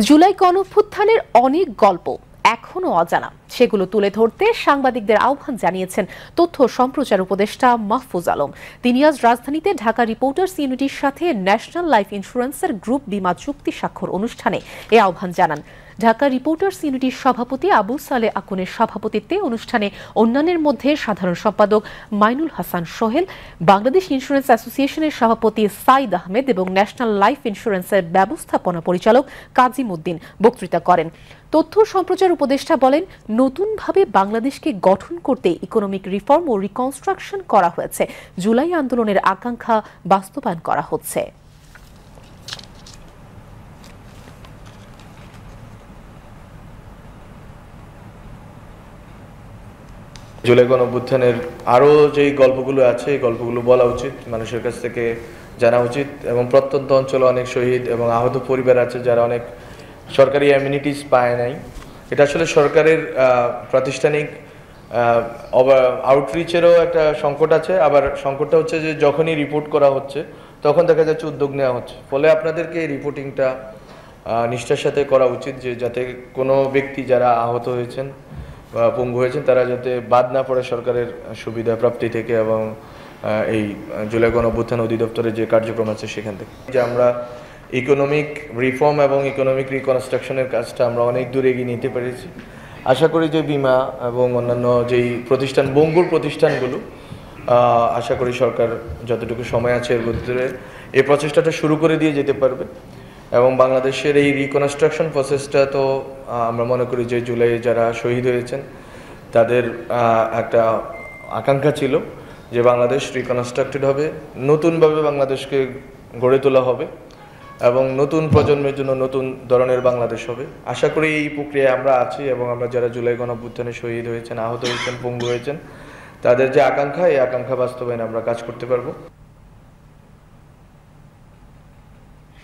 জুলাই গণঅভ্যুত্থানের অনেক গল্প এখনো অজানা, সেগুলো তুলে ধরতে সাংবাদিকদের আহ্বান জানিয়েছেন তথ্য সম্প্রচার উপদেষ্টা মাহফুজ আলম। তিনি আজ রাজধানীতে ঢাকা রিপোর্টার্স ইউনিটির সাথে ন্যাশনাল লাইফ ইন্স্যুরেন্সের গ্রুপ বীমা চুক্তি স্বাক্ষর অনুষ্ঠানে এ আহ্বান জানান। ঢাকা রিপোর্টার্স ইউনিটির সভাপতি আবু সালে আকুনের সভাপতিত্বে অনুষ্ঠানে অন্যান্যের মধ্যে সাধারণ সম্পাদক মাইনুল হাসান সোহেল, বাংলাদেশ ইন্স্যুরেন্স অ্যাসোসিয়েশনের সভাপতি সাইদ আহমেদ এবং ন্যাশনাল লাইফ ইন্স্যুরেন্সের ব্যবস্থাপনা পরিচালক কাজী উদ্দিন বক্তৃতা করেন। তথ্য সম্প্রচার উপদেষ্টা বলেন, নতুনভাবে বাংলাদেশকে গঠন করতে ইকোনমিক রিফর্ম ও রিকনস্ট্রাকশন করা হয়েছে। জুলাই আন্দোলনের আকাঙ্ক্ষা বাস্তবায়ন করা হচ্ছে। জুলাই গণঅভ্যুত্থানের আরও যেই গল্পগুলো আছে এই গল্পগুলো বলা উচিত, মানুষের কাছ থেকে জানা উচিত। এবং প্রত্যন্ত অঞ্চলে অনেক শহীদ এবং আহত পরিবার আছে যারা অনেক সরকারি অ্যামিনিটিস পায় নাই। এটা আসলে সরকারের প্রাতিষ্ঠানিক আউটরিচেরও একটা সংকট আছে। আবার সংকটটা হচ্ছে যে যখনই রিপোর্ট করা হচ্ছে তখন দেখা যাচ্ছে উদ্যোগ নেওয়া হচ্ছে। ফলে আপনাদেরকে এই রিপোর্টিংটা নিষ্ঠার সাথে করা উচিত, যে যাতে কোনো ব্যক্তি যারা আহত হয়েছেন বা পঙ্গু হয়েছেন তারা যাতে বাদ না পড়ে সরকারের সুবিধা প্রাপ্তি থেকে এবং এই জুলাই গণঅভ্যুত্থান অধিদপ্তরের যে কার্যক্রম আছে সেখান থেকে। যে আমরা ইকোনমিক রিফর্ম এবং ইকোনমিক রিকনস্ট্রাকশনের কাজটা আমরা অনেক দূর এগিয়ে নিতে পেরেছি। আশা করি যে বিমা এবং অন্যান্য যেই প্রতিষ্ঠান, বঙ্গুর প্রতিষ্ঠানগুলো, আশা করি সরকার যতটুকু সময় আছে এর ভিতরে এই প্রচেষ্টাটা শুরু করে দিয়ে যেতে পারবে। এবং বাংলাদেশের এই রিকনস্ট্রাকশন প্রসেসটা তো আমরা মনে করি যে জুলাই যারা শহীদ হয়েছেন তাদের একটা আকাঙ্ক্ষা ছিল যে বাংলাদেশ রিকনস্ট্রাক্টেড হবে, নতুনভাবে বাংলাদেশকে গড়ে তোলা হবে এবং নতুন প্রজন্মের জন্য নতুন ধরনের বাংলাদেশ হবে। আশা করি এই প্রক্রিয়ায় আমরা আছি এবং আমরা যারা জুলাই গণঅভ্যুত্থানে শহীদ হয়েছেন, আহত হয়েছেন, পঙ্গু হয়েছেন, তাদের যে আকাঙ্ক্ষা, এই আকাঙ্ক্ষা বাস্তবায়নে আমরা কাজ করতে পারবো।